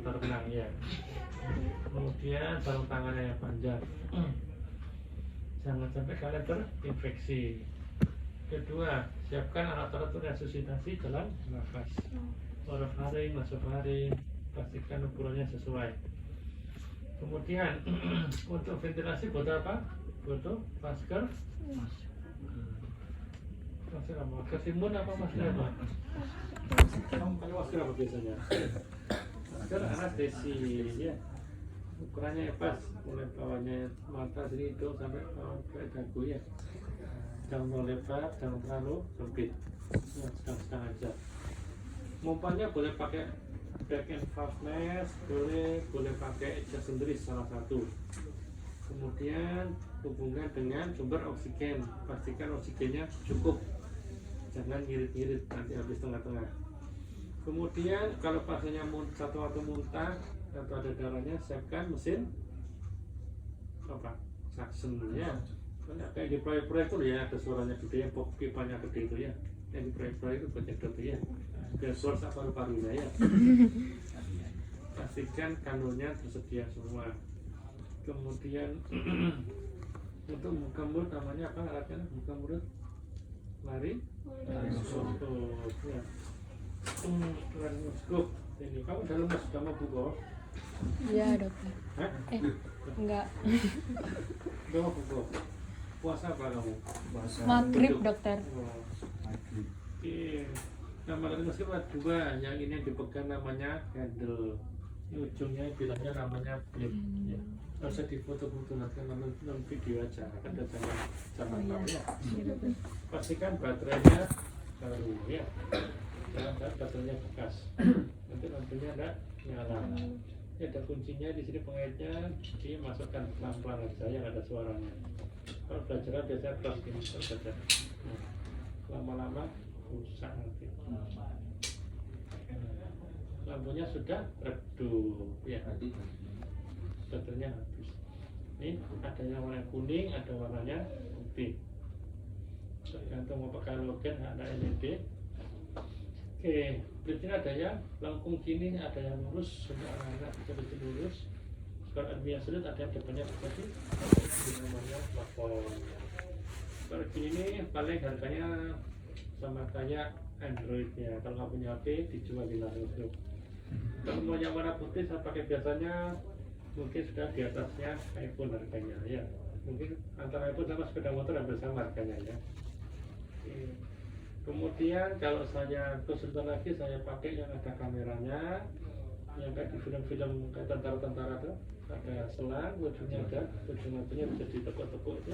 terkenang ya. Kemudian sarung tangannya yang panjang. Jangan sampai kalian terinfeksi. Kedua, siapkan alat-alat resusitasi dalam nafas. Orofaring, nasofaring, pastikan ukurannya sesuai. Kemudian untuk ventilasi butuh apa? Butuh masker. Masker apa? Masker timun apa masker apa? Kamu pakai masker apa biasanya? Masker anestesi ya. Ukurannya pas, mulai bawahnya mata sini itu sampai ke dagu ya. Jangan terlalu lebar, jangan terlalu sempit. Ya, sedang-sedang aja. Mumpanya boleh pakai back and valve mask, boleh pakai jas sendiri salah satu. Kemudian hubungan dengan sumber oksigen, pastikan oksigennya cukup, jangan ngirit-ngirit nanti habis tengah-tengah. Kemudian kalau pasiennya satu atau muntah atau ada darahnya, siapkan mesin apa? Suction ya. Kayak di proyek-proyek itu ya ada suaranya gede, pipanya gede itu ya. Yang di proyek-proyek itu banyak itu ya. Biar suara paru-parunya ya. Pastikan kanulnya tersedia semua. Kemudian untuk buka mulut namanya apa alatnya? Buka mulut laryngoscope ya. Laryngoscope ini kamu dalam sudah mau buka? Iya dokter. Hah? Enggak. Udah mau buka? Puasa apa kamu? Puasa. Maghrib dokter. Oh. Maghrib. Iya. Nama laryngoscope ada dua, yang ini yang dipegang namanya handle. Ini ujungnya bilangnya namanya blade ya. Nggak usah difoto-foto, nanti nonton video aja, kan datanya sama Oh, iya. ya. Iya dokter. Pastikan baterainya baru ya, jangan baterainya bekas, nanti lampunya enggak nyala. Ini ada kuncinya di sini, pengaitnya dimasukkan pelan-pelan aja yang ada suaranya. Kalau belajar biasanya keras gini saja. Nah, lama-lama rusak nanti. Lampunya sudah redup ya, baterainya habis. Ini ada yang warna kuning, ada warnanya putih, tergantung mau pakai halogen ada LED. Oke, berikutnya ada yang lengkung gini, ada yang lurus, sudah anak bisa bikin lurus. Kalau yang sulit ada yang depannya seperti ini, namanya plafon. Kalau gini paling harganya sama kayak Android ya. Kalau nggak punya HP dijual di Laryngoscope. Kalau mau yang warna putih saya pakai biasanya mungkin sudah di atasnya iPhone harganya ya. Mungkin antara iPhone sama sepeda motor hampir sama harganya ya. Oke. Kemudian kalau saya konsultan lagi, saya pakai yang ada kameranya, yang kayak di film-film kayak tentara-tentara tuh, ada selang, ujungnya ada, ujung-ujungnya bisa ditekuk-tekuk itu,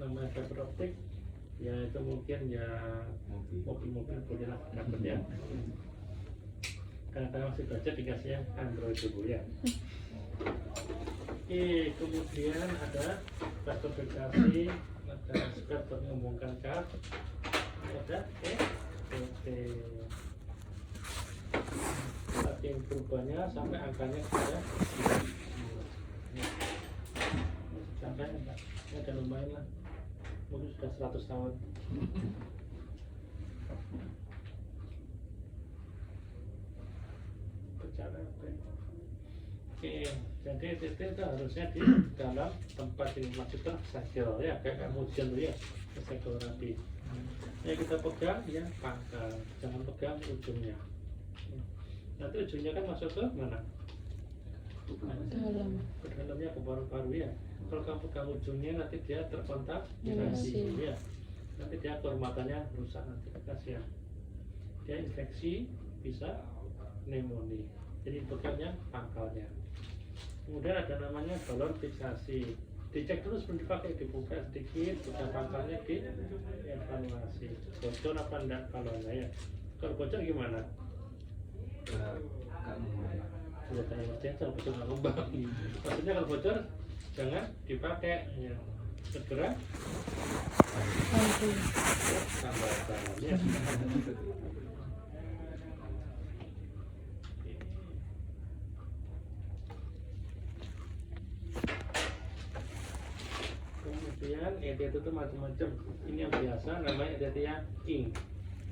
namanya fiber optik. Ya itu mungkin ya mobil-mobil boleh lah dapat ya. Karena masih belajar dikasih yang Android dulu ya. Oke, kemudian ada klasifikasi, ada script untuk membongkar kart, ada saking perubahannya sampai angkanya sudah sampai enggak, ini ada lumayan lah, mungkin sudah 100 tahun. Oke, jadi titik itu harusnya di dalam tempat yang masih tersegel ya, kayak museum ya, tersegel rapi. Ya kita pegang ya pangkal, jangan pegang ujungnya. Nanti ujungnya kan masuk ke mana? Dalam. Ke dalamnya, ke paru-paru ya. Kalau kamu pegang ujungnya nanti dia terkontaminasi ya. Nanti dia kehormatannya rusak nanti, kasihan. Dia infeksi, bisa pneumonia. Jadi pegangnya pangkalnya. Kemudian ada namanya balon fiksasi. Dicek dulu sebelum dipakai, dibuka sedikit, buka pangkalnya, dievaluasi. Bocor apa enggak balonnya ya? Kalau bocor gimana? Sudah tanya mestinya kalau bocor nggak ngembang. Maksudnya kalau bocor jangan dipakai. Ya. Segera tambah balonnya. Kemudian EDT itu macam-macam. Ini yang biasa namanya EDT yang king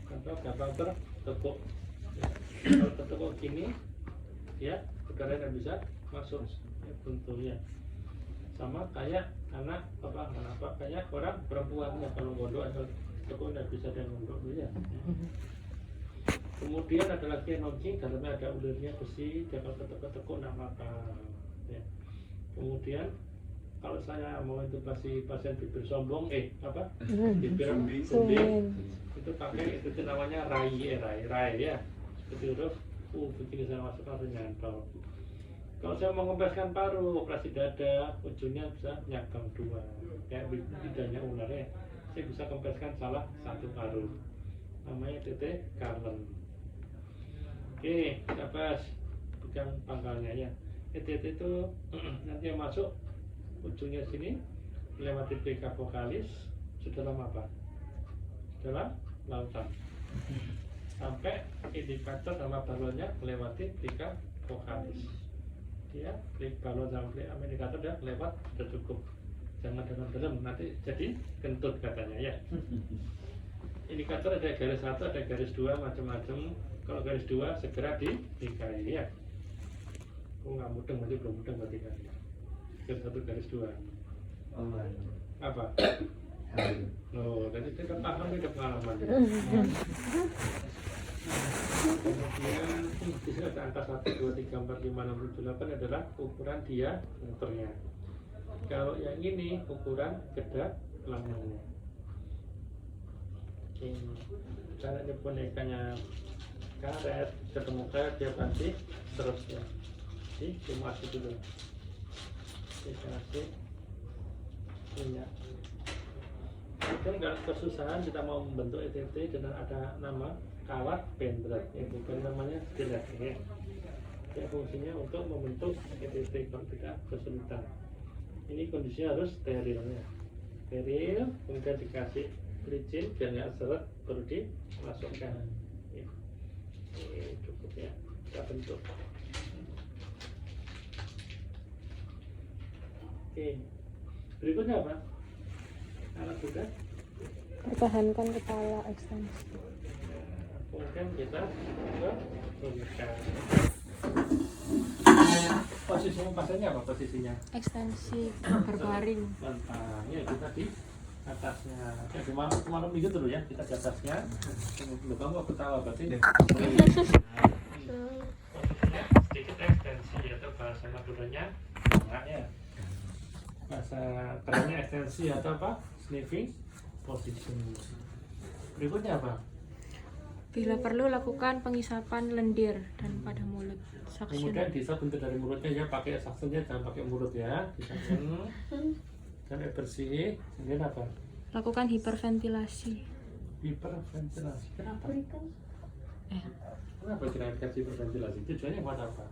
atau gampang tertekuk. Kalau tertekuk gini dia udara yang bisa masuk ya, bentuknya sama kayak anak kayak orang perempuan ya, kalau gondok atau tekuk tidak bisa dia gondok dulu ya. Kemudian ada lagi energi, dalamnya ada ulirnya besi, dia kalau ketekuk tidak makan ya. Kemudian kalau saya mau intubasi pasien bibir sombong bibir sumbing itu pakai itu namanya rai ya, seperti huruf begini saya masukkan nyantol. Kalau saya mau ngempeskan paru, operasi dada, ujungnya bisa nyakang dua kayak lidahnya ular ya, saya bisa kempeskan salah satu paru, namanya titik Carlen. Oke, kita bahas pegang pangkalnya ya. Titik itu nanti yang masuk ujungnya sini melewati plika vokalis sedalam apa? Dalam lautan. Sampai indikator sama balonnya melewati plika vokalis. Dia balon sama indikator udah lewat, sudah cukup. Jangan dalam-dalam, nanti jadi kentut katanya ya. Indikator ada garis 1, ada garis 2, macam-macam. Kalau garis 2 segera dinikahi ya. Nggak mudeng, nanti belum mudeng berarti kan. Garis 1, garis 2. Apa? Oh, tadi kita paham ini pengalaman. Kemudian di sini ada angka 1, 2, 3, 4, 5, 6, 7, 8 adalah ukuran diameternya. Kalau yang ini ukuran kedalamannya. Caranya bonekanya karet, ketemu karet dia pasti terusnya. Dimasukin dulu. Dikasih minyak. Mungkin kalau kesusahan kita mau membentuk ETT dan ada nama kawat pendret, bukan namanya stilet ya. Dia fungsinya untuk membentuk ETT kalau tidak kesulitan. Ini kondisinya harus steril ya. Steril, kemudian dikasih licin biar nggak seret, baru dimasukkan. Ya. Ini cukup ya, kita bentuk. Oke, berikutnya apa? Alat juga. Pertahankan kepala ekstensi. Kemudian kita berikan. Posisinya pasangnya apa posisinya? Ekstensi berbaring. Ya kita di atasnya. Ya kemarin minggu dulu ya, kita di atasnya. Kamu ketawa berarti. Posisinya sedikit ekstensi atau bahasa Maduranya ya. Bahasa kerennya ekstensi atau apa? Sniffing position. Berikutnya apa? Bila perlu lakukan pengisapan lendir dan pada mulut. Suction. Kemudian disap bentuk dari mulutnya ya, pakai suctionnya, jangan pakai mulut ya. Disapkan sampai bersih. Kemudian apa? Lakukan hiperventilasi. Hiperventilasi. Kenapa? Kenapa kita kasih hiperventilasi? Tujuannya buat apa?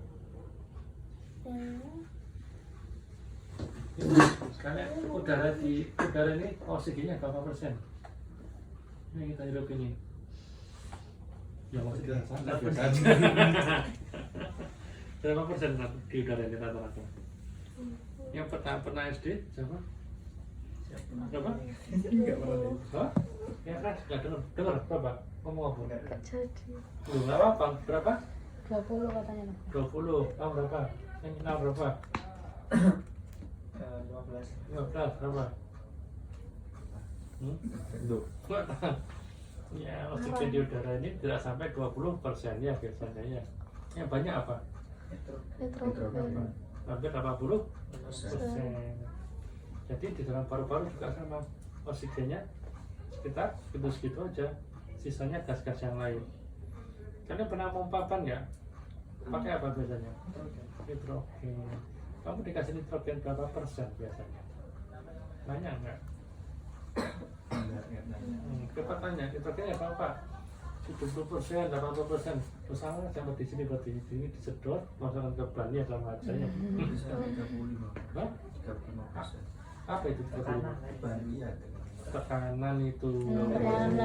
Sekarang udara ini oksigennya berapa persen? Ini kita hidup ini. Ya maksudnya sangat biasa aja. Berapa persen di udara ini rata-rata? Yang pernah SD siapa? Berapa? Enggak pernah. Hah? Ya kan sudah dengar berapa? Ngomong apa? Enggak jadi. Nggak apa? Berapa? 20 katanya. 20. Kamu berapa? Yang kenal berapa? 15 berapa? Ya, oksigen di udara ini tidak sampai 20% ya biasanya ya. Yang banyak apa? Nitrogen. Hampir 80%. Jadi di dalam paru-paru juga sama, oksigennya sekitar segitu aja, sisanya gas-gas yang lain. Kalian pernah mempapan nggak? Pakai apa biasanya? Nitrogen. Kamu dikasih nitrogen berapa persen biasanya? Nanya nggak? Kita tanya, nitrogen ya apa? 70%, 80%. Misalnya sampai di sini berarti ini disedot, masukkan ke ban ya sama aja ya. Hah? 35%. Apa itu 35%? Tekanan itu. Tekanan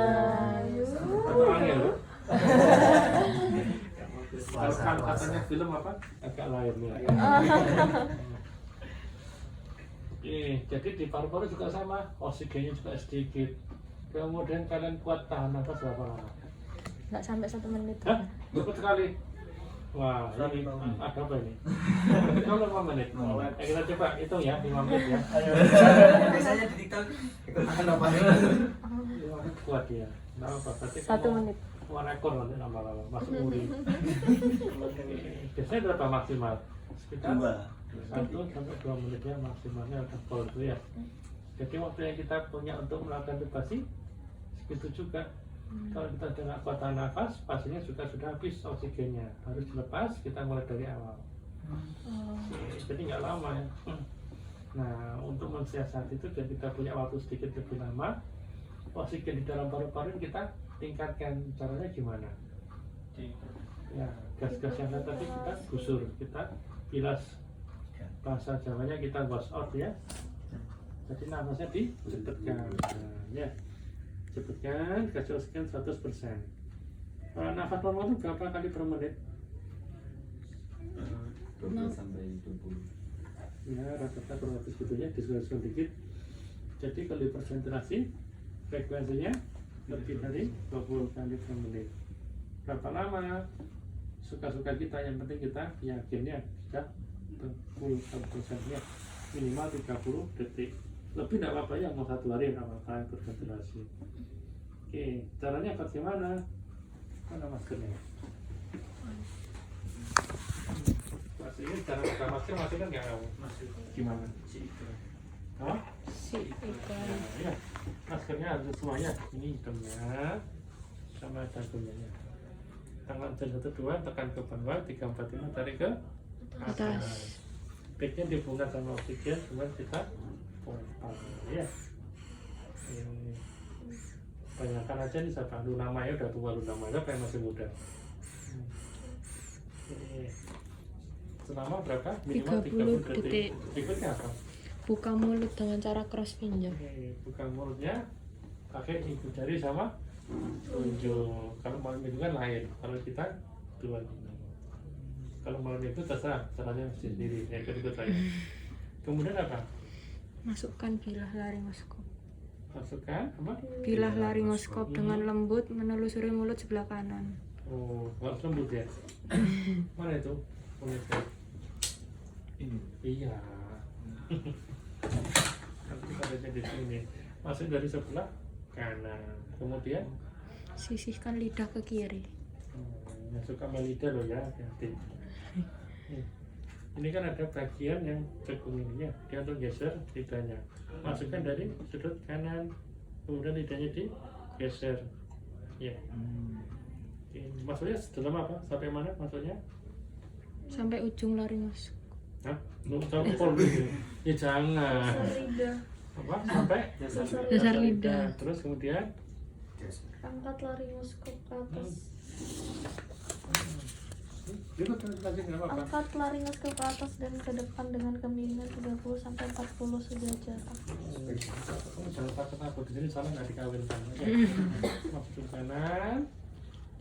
ya loh. Kalau katanya film apa? Agak lain ya. Jadi di paru-paru juga sama, oksigennya juga sedikit. Kemudian kalian kuat tahan nafas berapa lama? Nggak sampai 1 menit. Hah? Cukup sekali. Wah, ini 1 tahun. ada apa ini? Kalau 5 menit. Kita coba hitung ya, 5 menit ya. Biasanya di TikTok ikut makan apa? 5 menit kuat ya. Nah, apa? Berarti 1 menit. Wah, rekor nanti lama-lama masuk uri. Biasanya berapa maksimal? Sekitar 1 sampai 2 menitnya maksimalnya udah full itu ya. Jadi waktu yang kita punya untuk melakukan intubasi segitu juga. Kalau kita sudah nggak kuat tahan nafas, pasiennya sudah habis oksigennya, harus dilepas. Kita mulai dari awal. Jadi nggak lama ya. Nah, untuk mensiasati itu dan kita punya waktu sedikit lebih lama, oksigen di dalam paru-paru kita tingkatkan. Caranya gimana? Ya, gas-gas yang tadi kita gusur, kita bilas. Bahasa Jawanya kita wash out ya. Jadi nafasnya dicepetkan. Nah, ya. Cepetkan, kasih oksigen 100%. Nafas normal itu berapa kali per menit? 20 sampai 20. Ya, rata-rata kurang lebih gitu ya, disesuaikan dikit. Jadi kalau dipersentrasi, frekuensinya lebih dari 20 kali per menit. Berapa lama? Suka-suka kita, yang penting kita yakinnya sudah 20% ya. Minimal 30 detik. Lebih tidak apa-apa ya, mau 1 hari tidak apa-apa, berkonsentrasi. Oke, caranya bagaimana? Mana maskernya? Mas ini cara buka masker, masih kan nggak tahu. Gimana? Hah? Si iklan. Nah, ya. Maskernya harus semuanya. Ini hitamnya sama dagunya. Tangan jari 1, 2, tekan ke bawah, 3, 4, 5, tarik ke atas. Baiknya dihubungkan sama oksigen, kemudian kita pompa ya. Ini banyakkan aja nih siapa lu namanya udah tua, lu namanya kayak masih muda. Ini selama berapa? Minimal 30 30 detik. Berikutnya apa? Buka mulut dengan cara cross pinjam. Buka mulutnya pakai ibu jari sama tunjuk. Kalau malam itu kan lain, kalau kita dua ini. Kalau malam itu terserah, caranya sendiri. Ikut-ikut saya. Kemudian apa? Masukkan bilah laringoskop. Masukkan apa? Bilah laringoskop dengan lembut menelusuri mulut sebelah kanan. Oh, harus lembut ya. Mana itu? Mulutnya. Ini. Iya. Nanti kita baca di sini. Masuk dari sebelah kanan. Kemudian Sisihkan lidah ke kiri. yang suka melida loh ya, hati-hati. Ini kan ada bagian yang cekung ini ya, dia untuk geser lidahnya. Masukkan dari sudut kanan, kemudian lidahnya digeser. Ya. Maksudnya dalam apa? Sampai mana maksudnya? Sampai ujung laringoskop. Hah? Sampai pol dulu. Ya jangan. lidah, Apa? Sampai Dasar lidah. Terus kemudian angkat laringoskop ke atas, itu lagi kenapa apa? angkat laringoskop ke atas dan ke depan dengan kemiringan 30 sampai 40 sejajah. Kamu jangan takut-takut, di sini salah nggak dikawinkan. Masuk ke kanan,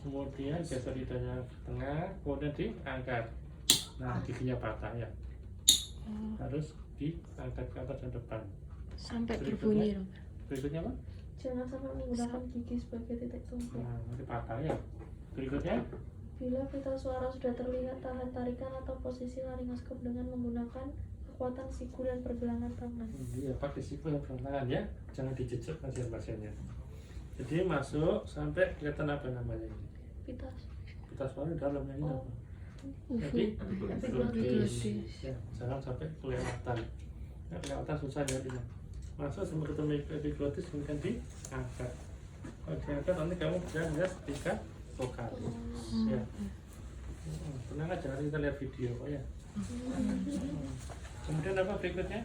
kemudian geser lidahnya ke tengah, kemudian diangkat. Nah, giginya patah ya, harus diangkat ke atas dan depan. Sampai Berikutnya. berbunyi. Berikutnya apa? Jangan sampai menggunakan gigi sebagai titik tumpu. Nah, nanti patah ya. Berikutnya, Bila pita suara sudah terlihat, tahan tarikan atau posisi laringoskop dengan menggunakan kekuatan siku dan pergelangan tangan. iya pakai siku yang perlahan ya, jangan dijejak pasien-pasiennya. Jadi masuk sampai kelihatan apa namanya ini? Pita. Kita suara dalamnya ini apa? Jadi Epiglottis. ya, jangan sampai kelewatan. Ya, kelewatan susah jadinya. Masuk sampai ketemu epiglottis kemudian diangkat. Kalau diangkat nanti kamu bisa lihat ketika vokal. Ya. Tenang aja, nanti kita lihat video kok ya. Kemudian apa berikutnya?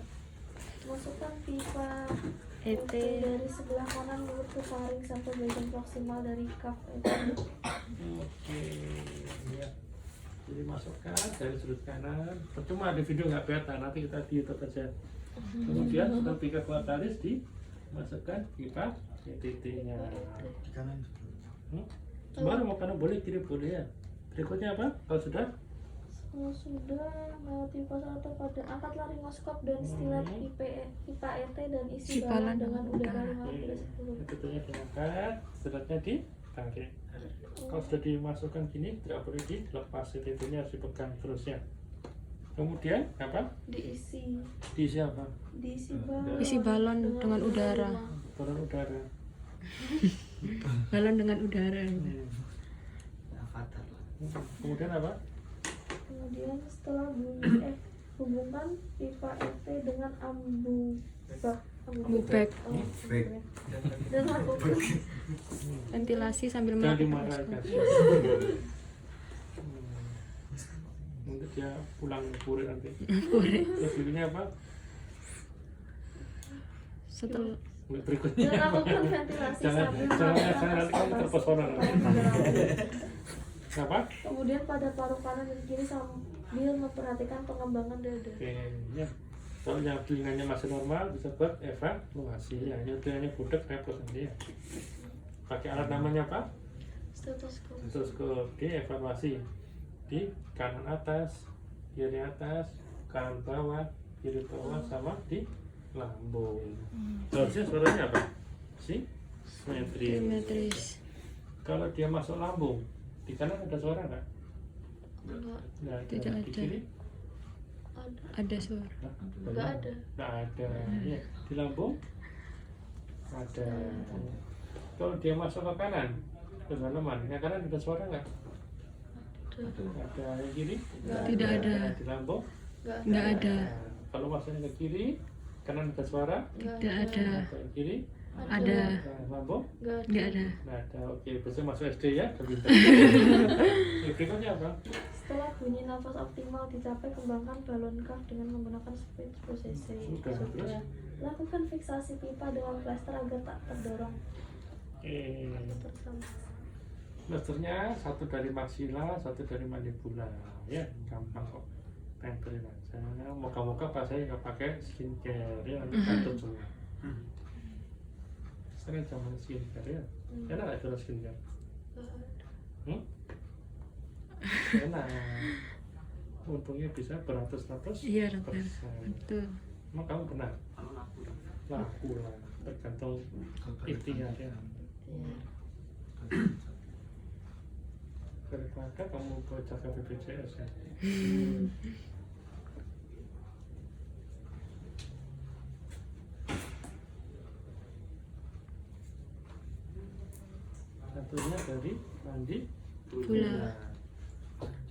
Masukkan pipa ET. dari sebelah kanan mulut ke taring sampai bagian proksimal dari cuff ET. Oke, ya. Jadi masukkan dari sudut kanan. Percuma di video nggak beta, nanti kita di YouTube aja. Kemudian lebih ke kuartalis dimasukkan pipa titiknya. Di kanan. Baru mau kanan boleh, kiri boleh ya. Berikutnya apa? Kalau sudah? Kalau sudah melewati fase atau pada angkat laringoskop dan stilat pipa ET dan isi Sipalan balon dengan udara udara. 5 hingga 10. Berikutnya diangkat, seratnya ditarik. Kalau sudah dimasukkan gini, tidak boleh dilepas, CTT-nya harus dipegang terusnya. Kemudian apa? Diisi Diisi apa? balon. Isi balon dengan udara. Balon udara. Balon dengan udara. Avatar lah. Kemudian apa? Kemudian setelah bunyi hubungkan pipa ET dengan Bubek. Bubek. Dan lakukan Ventilasi sambil Jangan melakukan dimarahin. Nanti dia pulang kurir nanti. Terus berikutnya apa? setelah Berikutnya dan apa? lakukan ventilasi Jangan sambil jangan nanti kamu terpesona nanti. Apa? Kemudian pada paruh kanan dan kiri sambil memperhatikan pengembangan dada. Oke, ya. Kalau yang telinganya masih normal bisa buat evaluasi ya. Yang telinganya budak repot nanti ya. Pakai alat namanya apa? Stetoskop. Stetoskop. Dievaluasi di kanan atas, kiri atas, kanan bawah, kiri bawah, sama di lambung. Harusnya suaranya apa? Simetris. simetris. Kalau dia masuk lambung, di kanan ada suara nggak? Enggak Nggak ada. Tidak Di ada. kiri? ada. Ada suara. Enggak ada. Nggak ada. Ya. Di lambung? Ada. Kalau dia masuk ke kanan, ke dalaman, yang kanan ada suara nggak? Ada. Yang kiri? Tidak ada. Di lambung? Nggak ada. Nah, kalau masuknya ke kiri, kanan ada suara? Tidak ada. Yang kiri? Ada. Nah, lambung? Nggak ada. Nah, ada. Oke, besok masuk SD ya. Pintar. Berikutnya apa? Setelah bunyi nafas optimal dicapai, kembangkan balon kaf dengan menggunakan speed processing. Sudah, terus? Lakukan fiksasi pipa dengan plester agar tak terdorong Oke. atau tersambung. Plasternya satu dari maksila, satu dari mandibula. Ya, gampang kok. Tempelin aja. Moga-moga pas saya nggak pakai skincare ya, nanti bantut semua. Sekarang zaman skincare ya. Enak nggak jual skincare? Hmm? Enak. Untungnya bisa beratus-ratus Iya, dokter. persen. Betul. Emang kamu pernah? Laku lah, tergantung ikhtiar ya. Daripada kamu jaga BPJS ya. Satunya dari mandi Gula.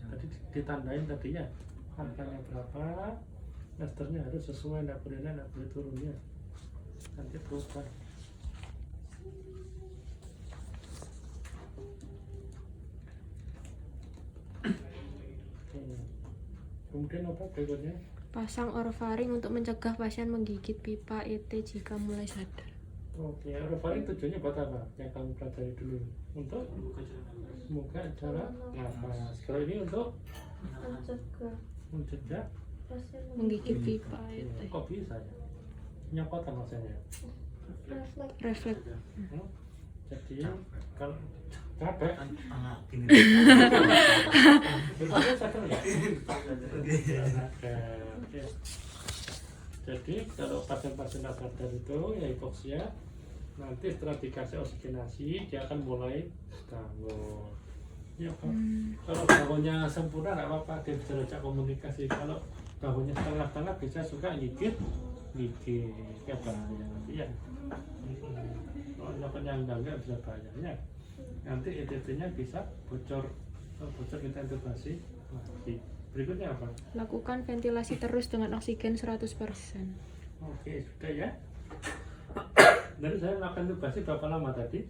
Tadi ditandain tadi ya, angkanya berapa, plasternya harus sesuai, nggak boleh naik, nggak boleh turun ya. Nanti berubah. Oke. Kemudian apa berikutnya? Pasang orofaring untuk mencegah pasien menggigit pipa ET jika mulai sadar. Oke, orofaring tujuannya buat apa? Yang kamu pelajari dulu. Untuk muka cara nafas. Kalau ini untuk mencegah Pasien Menggigit pipa ET. kok bisa ya? Nyopot sama saya. refleks. Refleks. Jadi kalau capek, Anak gini. betul sadar nggak? Oke. Jadi kalau pasien-pasien sadar itu ya hipoksia, nanti setelah dikasih oksigenasi dia akan mulai bangun. Ya kan? Kalau bangunnya sempurna nggak apa-apa, dia bisa ajak komunikasi. Kalau bangunnya setengah-setengah bisa suka gigit, ya bahaya nanti ya. Kalau penyangga nggak bisa bahayanya. Nanti ETT-nya bisa bocor kita intubasi lagi. Berikutnya apa? Lakukan ventilasi terus dengan oksigen 100%. Oke, sudah ya. Dari saya melakukan intubasi berapa lama tadi?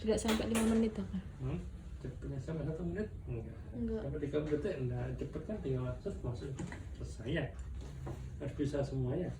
Tidak sampai 5 menit, dokter. Cepatnya sampai 1 menit? Enggak. Sampai 3 menit ya? Enggak, cepet kan tinggal masuk selesai ya. Harus bisa semuanya.